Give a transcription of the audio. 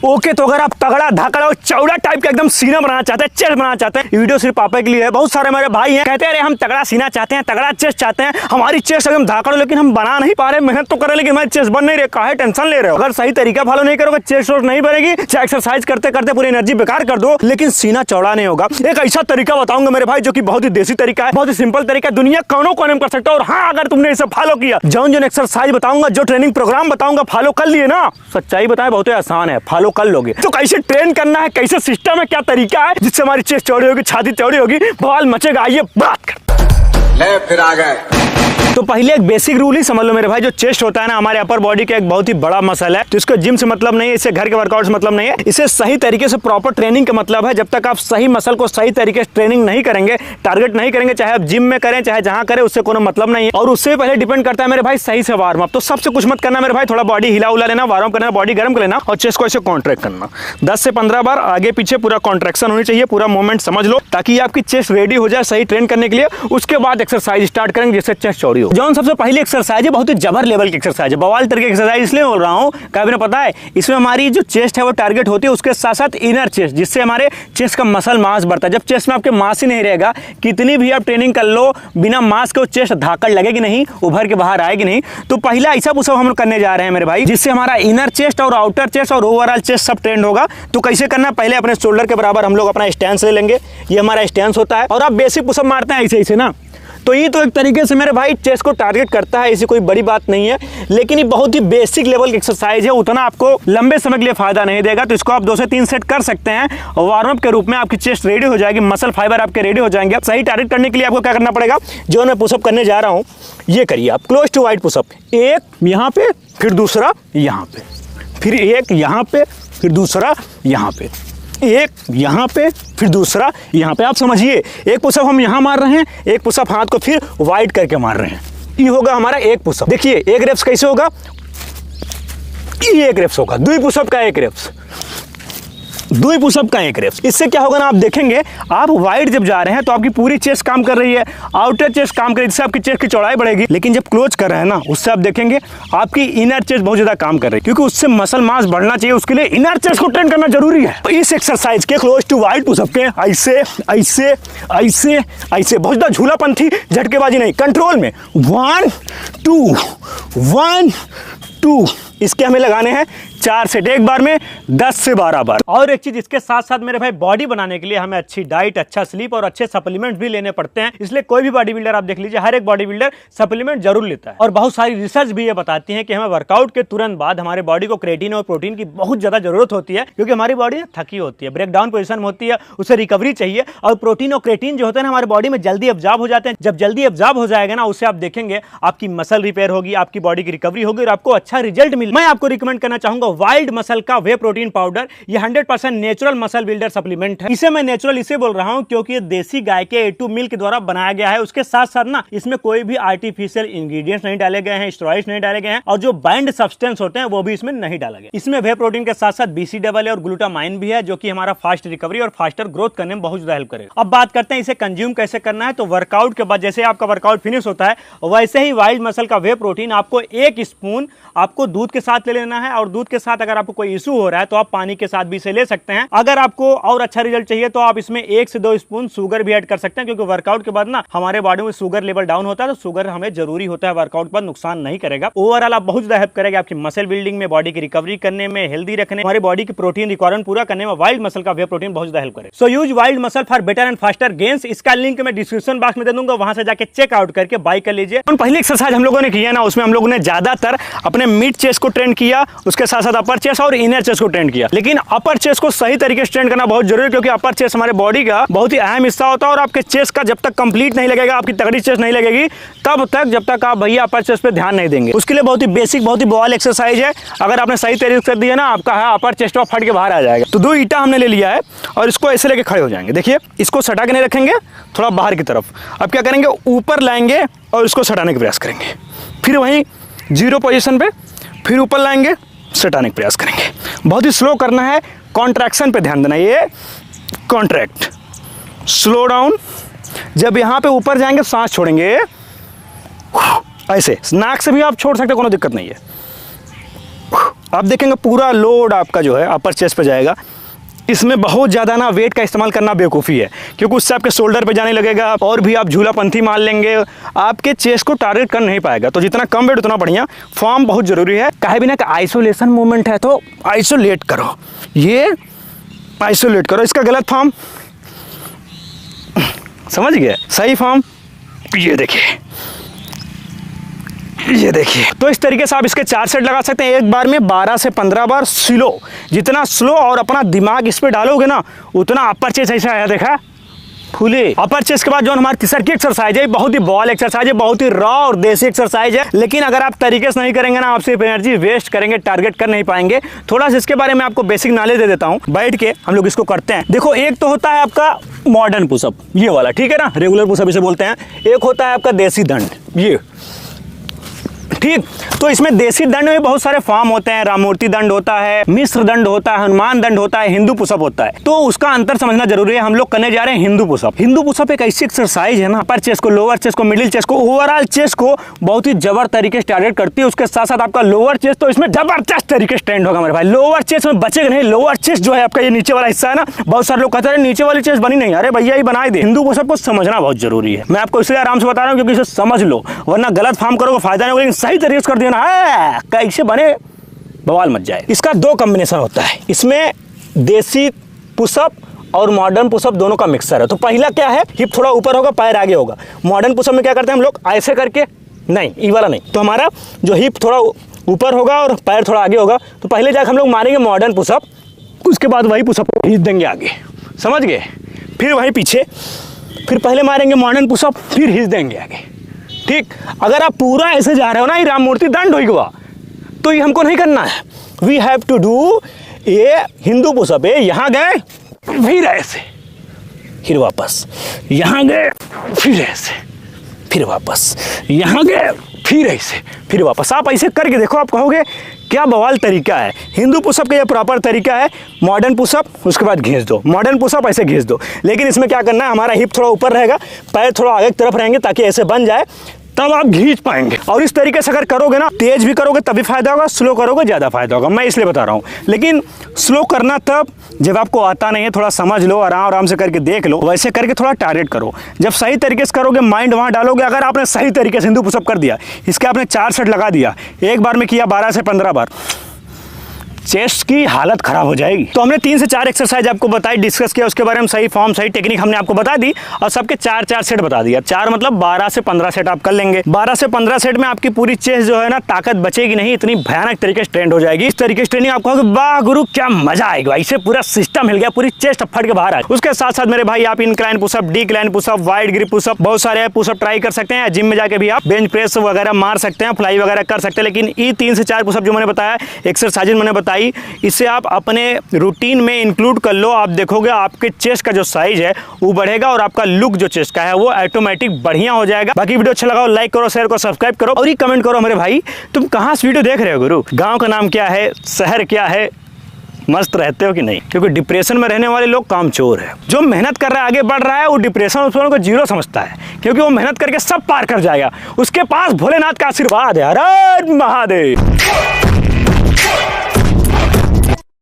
Okay, तो अगर आप तगड़ा धाकड़ा और चौड़ा टाइप का एकदम सीना बनाना चाहते हैं, चेस्ट बनाना चाहते हैं, वीडियो सिर्फ पापा के लिए है। बहुत सारे हमारे भाई हैं कहते हैं अरे हम तगड़ा सीना चाहते हैं, तगड़ा चेस्ट चाहते हैं, हमारी चेस्ट एकदम धाकड़, लेकिन हम बना नहीं पा रहे, मेहनत तो कर रहे लेकिन हमारी चेस्ट बन नहीं रहे, काहे टेंशन ले रहे हो। अगर सही तरीका फॉलो नहीं करोगे चेस्ट नहीं बनेगी, चाहे एक्सरसाइज करते करते पूरी एनर्जी बेकार कर दो लेकिन सीना चौड़ा नहीं होगा। एक ऐसा तरीका बताऊंगा मेरे भाई जो कि बहुत ही देसी तरीका है, बहुत ही सिंपल तरीका है, दुनिया कोनों कोने में कर सकते हो। और हाँ, अगर तुमने इसे फॉलो किया, जो एक्सरसाइज बताऊंगा, जो ट्रेनिंग प्रोग्राम बताऊंगा, फॉलो कर लिए ना, सच्चाई बताएं बहुत ही आसान है, फॉलो कर लोगे। तो कैसे ट्रेन करना है, कैसे सिस्टम है, क्या तरीका है जिससे हमारी चेस्ट चौड़ी होगी, छाती चौड़ी होगी, बवाल मचेगा, आइए बात कर ले फिर आ गए। तो पहले एक बेसिक रूल ही समझ लो मेरे भाई, जो चेस्ट होता है ना हमारे अपर बॉडी का एक बहुत ही बड़ा मसल है, तो इसको जिम से मतलब नहीं है, इससे घर के वर्कआउट से मतलब नहीं है, इसे सही तरीके से प्रॉपर ट्रेनिंग का मतलब है। जब तक आप सही मसल को सही तरीके से ट्रेनिंग नहीं करेंगे, टारगेट नहीं करेंगे, चाहे आप जिम में करें चाहे जहां करें, उससे कोई मतलब नहीं है। और उससे पहले डिपेंड करता है मेरे भाई सही से वार्म अप। तो सबसे कुछ मत करना मेरे भाई, थोड़ा बॉडी हिला उला लेना, वार्म अप करना, बॉडी गर्म कर लेना और चेस्ट को ऐसे कॉन्ट्रैक्ट करना 10 से 15 बार, आगे पीछे पूरा कॉन्ट्रैक्शन होनी चाहिए, पूरा मूवमेंट समझ लो ताकि आपकी चेस्ट रेडी हो जाए सही ट्रेन करने के लिए। उसके बाद एक्सरसाइज स्टार्ट करेंगे जिससे चेस्ट चौड़ी हो। जो सबसे पहले एक्सरसाइज है बहुत ही जबर लेवल की एक्सरसाइज है, बवाल तरह की एक्सरसाइज इसलिए बोल रहा हूं कि आपने पता है इसमें हमारी जो चेस्ट है वो टारगेट होती है, उसके साथ साथ इनर चेस्ट, जिससे हमारे चेस्ट का मसल मास बढ़ता है। जब चेस्ट में आपके मास ही नहीं रहेगा, कितनी भी आप ट्रेनिंग कर लो, बिना मास के वो चेस्ट धाकड़ लगेगी नहीं, उभर के बाहर आएगी नहीं। तो पहला ऐसा पुशअप हम लोग करने जा रहे हैं मेरे भाई, जिससे हमारा इनर चेस्ट और आउटर चेस्ट और ओवरऑल चेस्ट सब ट्रेंड होगा। तो कैसे करना है, पहले अपने शोल्डर के बराबर हम लोग अपना स्टैंस ले लेंगे, ये हमारा स्टैंस होता है, और आप बेसिक पुशअप मारते हैं ऐसे ऐसे ना। तो ये तो एक तरीके से मेरे भाई चेस्ट को टारगेट करता है, ऐसी कोई बड़ी बात नहीं है, लेकिन ये बहुत ही बेसिक लेवल की एक्सरसाइज है, उतना आपको लंबे समय के लिए फायदा नहीं देगा। तो इसको आप 2 से 3 सेट कर सकते हैं, वार्म अप के रूप में आपकी चेस्ट रेडी हो जाएगी, मसल फाइबर आपके रेडी हो जाएंगे। सही टारगेट करने के लिए आपको क्या करना पड़ेगा, जो मैं पुशअप करने जा रहा हूँ ये करिए आप, क्लोज टू वाइड पुशअप, एक यहाँ पे, फिर दूसरा यहाँ पे, फिर एक यहाँ पे, फिर दूसरा यहाँ पे, एक यहाँ पे, फिर दूसरा यहाँ पे। आप समझिए, एक पुशअप हम यहाँ मार रहे हैं, एक पुशअप हाथ को फिर वाइड करके मार रहे हैं, ये होगा हमारा एक पुशअप। देखिए एक रेप्स कैसे होगा, ये एक रेप्स होगा, 2 पुशअप का एक रेप्स, 2 पुशअप का एक रेप्स। इससे क्या होगा ना, आप देखेंगे आप वाइड जब जा रहे हैं तो आपकी पूरी चेस्ट काम कर रही है, आउटर चेस्ट काम कर रही है, जिससे आपकी चेस्ट की चौड़ाई बढ़ेगी। लेकिन जब क्लोज कर रहे हैं ना, उससे आप देखेंगे आपकी इनर चेस्ट बहुत ज्यादा काम कर रही है, क्योंकि उससे मसल मास बढ़ना चाहिए, उसके लिए इनर चेस्ट को ट्रेन करना जरूरी है। तो इस एक्सरसाइज के क्लोज टू वाइड पुशअप के ऐसे ऐसे ऐसे ऐसे, बहुत ज्यादा झूलापंथी झटकेबाजी नहीं, कंट्रोल में 1 2 1 2, इसके हमें लगाने हैं 4 सेट, एक बार में 10 से 12 बार। और एक चीज इसके साथ साथ मेरे भाई, बॉडी बनाने के लिए हमें अच्छी डाइट, अच्छा स्लीप और अच्छे सप्लीमेंट भी लेने पड़ते हैं। इसलिए कोई भी बॉडी बिल्डर आप देख लीजिए, हर एक बॉडी बिल्डर सप्लीमेंट जरूर लेता है। और बहुत सारी रिसर्च भी ये बताती है कि हमें वर्कआउट के तुरंत बाद हमारे बॉडी को क्रेटीन और प्रोटीन की बहुत ज्यादा जरूरत होती है, क्योंकि हमारी बॉडी थकी होती है, ब्रेकडाउन पोजिशन में होती है, उसे रिकवरी चाहिए। और प्रोटीन और क्रेटीन जो होते हैं हमारे बॉडी में जल्दी अब्जॉर्ब हो जाते हैं। जब जल्दी अब्जॉर्ब हो जाएगा ना, उससे आप देखेंगे आपकी मसल रिपेयर होगी, आपकी बॉडी की रिकवरी होगी और आपको अच्छा रिजल्ट मिले। मैं आपको रिकमेंड करना चाहूंगा वाइल्ड मसल का वे प्रोटीन पाउडर। ये 100% नेचुरल मसल बिल्डर सप्लीमेंट है। इसे मैं नेचुरल इसे बोल रहा हूं क्योंकि ये देसी गाय के A2 मिल्क द्वारा बनाया गया है। उसके साथ साथ ना इसमें कोई भी आर्टिफिशियल इंग्रेडिएंट्स नहीं डाले गए हैं, स्टेरॉइड्स नहीं डाले गए हैं, और जो बाइंड सब्सटेंस होते हैं वो भी इसमें नहीं डाला गया। इसमें वे प्रोटीन के साथ साथ BCAA और ग्लूटामाइन भी है, जो कि हमारा फास्ट रिकवरी और फास्टर ग्रोथ करने में बहुत ज्यादा हेल्प करेगा। अब बात करते हैं इसे कंज्यूम कैसे करना है। तो वर्कआउट के बाद जैसे आपका वर्कआउट फिनिश होता है, वैसे ही वाइल्ड मसल का वे प्रोटीन आपको 1 स्पून आपको दूध के साथ ले लेना है। और दूध के साथ अगर आपको कोई इशू हो रहा है तो आप पानी के साथ भी इसे ले सकते हैं। अगर आपको और अच्छा रिजल्ट चाहिए तो आप इसमें 1 से 2 स्पून शुगर भी ऐड कर सकते हैं, क्योंकि वर्कआउट के बाद ना हमारे बॉडी में शुगर लेवल डाउन होता है, तो शुगर हमें जरूरी होता है, वर्कआउट के बाद नुकसान नहीं करेगा। ओवरऑल आप बहुत ज्यादा हेल्प करेगा आपकी मसल बिल्डिंग में, बॉडी की रिकवरी करने में, हेल्दी रखने, हमारी बॉडी की प्रोटीन रिक्वायरमेंट पूरा करने में वाइल्ड मसल का वे प्रोटीन बहुत ज्यादा हेल्प करेगा। So use wild muscle for better and faster gains. इसका लिंक मैं डिस्क्रिप्शन बॉक्स में दे दूंगा, वहां से जाके चेकआउट करके बाय कर लीजिए। पहली एक्सरसाइज हम लोगों ने किया ना, उसमें हम लोगों ने ज्यादातर अपने मिड चेस्ट को ट्रेन किया, उसके साथ साथ अपर चेस्ट और इनर चेस्ट को ट्रेन किया। लेकिन अपर चेस्ट को सही तरीके से ट्रेन करना बहुत जरूरी है, क्योंकि अपर चेस्ट हमारे बॉडी का बहुत ही अहम हिस्सा होता है। और आपके चेस्ट का जब तक कंप्लीट नहीं लगेगा, आपकी तगड़ी चेस्ट नहीं लगेगी, तब तक जब तक आप भैया अपर चेस्ट पे ध्यान नहीं देंगे। उसके लिए बहुत ही बेसिक, बहुत ही बॉल एक्सरसाइज है। अगर आपने सही तरीके से कर दिया ना, आपका अपर चेस्ट फट के बाहर आ जाएगा। तो 2 ईंटा हमने ले लिया है और इसको ऐसे लेके खड़े हो जाएंगे। देखिए, इसको सटा के नहीं रखेंगे, थोड़ा बाहर की तरफ। अब क्या करेंगे, ऊपर लाएंगे और इसको सटाने का प्रयास करेंगे, फिर वहीं 0 पोजीशन पे, फिर ऊपर लाएंगे, सटाने का प्रयास करेंगे। बहुत ही स्लो करना है, कॉन्ट्रैक्शन पे ध्यान देना। ये कॉन्ट्रैक्ट, स्लो डाउन। जब यहाँ पे ऊपर जाएंगे सांस छोड़ेंगे ऐसे, नाक से भी आप छोड़ सकते, कोनो दिक्कत नहीं है। आप देखेंगे पूरा लोड आपका जो है अपर चेस्ट पे जाएगा। इसमें बहुत ज़्यादा ना वेट का इस्तेमाल करना बेवकूफ़ी है, क्योंकि उससे आपके शोल्डर पे जाने लगेगा और भी आप झूलापंथी मार लेंगे, आपके चेस्ट को टारगेट कर नहीं पाएगा। तो जितना कम वेट उतना बढ़िया। फॉर्म बहुत ज़रूरी है। कहे भी ना कि आइसोलेशन मूवमेंट है तो आइसोलेट करो, ये आइसोलेट करो। इसका गलत फॉर्म समझ गए, सही फॉर्म ये देखिए, ये देखिए। तो इस तरीके से आप इसके 4 सेट लगा सकते हैं एक बार में 12 से 15 बार स्लो। जितना स्लो और अपना दिमाग इस पे डालोगे ना उतना अपर चेस्ट ऐसा आया, देखा फूले। अपर चेस्ट के बाद जो हमारी तीसरी एक्सरसाइज है, बहुत ही बॉल एक्सरसाइज है, बहुत ही रॉ और देसी एक्सरसाइज है। लेकिन अगर आप तरीके से नहीं करेंगे ना, आप सिर्फ एनर्जी वेस्ट करेंगे, टारगेट कर नहीं पाएंगे। थोड़ा सा इसके बारे में आपको बेसिक नॉलेज दे देता हूँ। बैठ के हम लोग इसको करते हैं। देखो, एक तो होता है आपका मॉडर्न पुशअप, ये वाला, ठीक है ना, रेगुलर पुशअप इसे बोलते हैं। एक होता है आपका देसी दंड, ये, ठीक। तो इसमें देसी दंड में बहुत सारे फॉर्म होते हैं। राममूर्ति दंड होता है, मिश्र दंड होता है, हनुमान दंड होता है, हिंदू पुशअप होता है। तो उसका अंतर समझना जरूरी है। हम लोग करने जा रहे हैं हिंदू पुशअप। हिंदू पुशअप एक ऐसी एक्सरसाइज है ना, अपर चेस्ट को, लोअर चेस्ट को, मिडिल चेस्ट को, ओवरऑल चेस्ट को बहुत ही जबर तरीके से टारगेट करती है। उसके साथ साथ आपका लोअर चेस्ट तो इसमें जबरदस्त तरीके से ट्रेंड होगा मेरे भाई। लोअर चेस्ट में बचेगा नहीं। लोअर चेस्ट जो है आपका, ये नीचे वाला हिस्सा है ना, बहुत सारे लोग कहते हैं नीचे वाली चेस्ट बनी नहीं। अरे भैया, ये बनाई दे। हिंदू पुशअप को समझना बहुत जरूरी है। मैं आपको इसलिए आराम से बता रहा हूँ क्योंकि इसे समझ लो, वरना गलत फॉर्म करोगे फायदा नहीं होगा। लेकिन सही तरीके से कर दिया ना, कैसे बने बवाल मच जाए। इसका 2 कॉम्बिनेशन होता है। इसमें देसी पुशअप और मॉडर्न पुशअप दोनों का मिक्सर है। तो पहला क्या है, हिप थोड़ा ऊपर होगा, पैर आगे होगा। मॉडर्न पुशअप में क्या करते हैं हम लोग, ऐसे करके, नहीं ये वाला नहीं। तो हमारा जो हिप थोड़ा ऊपर होगा और पैर थोड़ा आगे होगा। तो पहले जाकर हम लोग मारेंगे मॉडर्न पुशअप, उसके बाद वही पुशअप को खींच देंगे आगे, समझ गए। फिर वहीं पीछे, फिर पहले मारेंगे मॉडर्न पुशअप, फिर खींच देंगे आगे, ठीक। अगर आप पूरा ऐसे जा रहे हो ना, ये राममूर्ति दंड होगा, तो ये हमको नहीं करना है। वी हैव टू डू ये हिंदू पुशअप है। यहाँ गए फिर ऐसे, फिर वापस, यहाँ गए फिर ऐसे, फिर वापस, यहाँ गए फिर ऐसे, फिर वापस। आप ऐसे करके देखो, आप कहोगे क्या बवाल तरीका है। हिंदू पुशअप का ये प्रॉपर तरीका है। मॉडर्न पुशअप उसके बाद घींच दो, मॉडर्न पुशअप ऐसे घींच दो। लेकिन इसमें क्या करना है, हमारा हिप थोड़ा ऊपर रहेगा, पैर थोड़ा आगे की तरफ रहेंगे, ताकि ऐसे बन जाए, तब आप खींच पाएंगे। और इस तरीके से अगर करोगे ना, तेज भी करोगे तभी फायदा होगा, स्लो करोगे ज़्यादा फायदा होगा। मैं इसलिए बता रहा हूँ। लेकिन स्लो करना तब जब आपको आता नहीं है, थोड़ा समझ लो, आराम आराम से करके देख लो, वैसे करके थोड़ा टारगेट करो। जब सही तरीके से करोगे, माइंड वहाँ डालोगे। अगर आपने सही तरीके से हिंदू पुशअप कर दिया, इसके आपने 4 सेट लगा दिया, एक बार में किया 12 से 15 बार, चेस्ट की हालत खराब हो जाएगी। तो हमने 3 से 4 एक्सरसाइज आपको बताई, डिस्कस किया, उसके बारे में सही फॉर्म, सही टेक्निक हमने आपको बता दी और सबके 4-4 सेट बता दिया। 4 मतलब 12 से 15 सेट आप कर लेंगे। 12 से 15 सेट में आपकी पूरी चेस्ट जो है ना, ताकत बचेगी नहीं, इतनी भयानक तरीके से ट्रेंड हो जाएगी। इस तरीके से ट्रेनिंग आप कहोगे वाह गुरु क्या मजा आएगा, इससे पूरा सिस्टम हिल गया, पूरी चेस्ट फट के बाहर आए। उसके साथ साथ मेरे भाई आप incline pushup, decline pushup, wide grip pushup, बहुत सारे पुशअप ट्राई कर सकते हैं। जिम में जाके भी आप बेंच प्रेस वगैरह मार सकते हैं, फ्लाई वगैरह कर सकते हैं। लेकिन ये 3 से 4 पुशअप जो मैंने बताया, एक्सरसाइज मैंने बताई, इससे आप अपने रूटीन में इंक्लूड कर लो। आप देखोगे आपके चेस्ट का जो साइज है वो बढ़ेगा और आपका लुक जो चेस्ट का है वो ऑटोमेटिक बढ़िया हो जाएगा। बाकी वीडियो अच्छा लगा हो लाइक करो, शेयर करो, सब्सक्राइब करो और ये कमेंट करो मेरे भाई तुम कहाँ से वीडियो देख रहे हो गुरु, गांव का नाम क्या है, शहर क्या है, मस्त रहते हो कि नहीं। क्योंकि डिप्रेशन में रहने वाले लोग कामचोर है। जो मेहनत कर रहा है, आगे बढ़ रहा है, वो डिप्रेशन उसको को जीरो समझता है, क्योंकि वो मेहनत करके सब पार कर जाएगा। उसके पास भोलेनाथ का आशीर्वाद है। हर हर महादेव।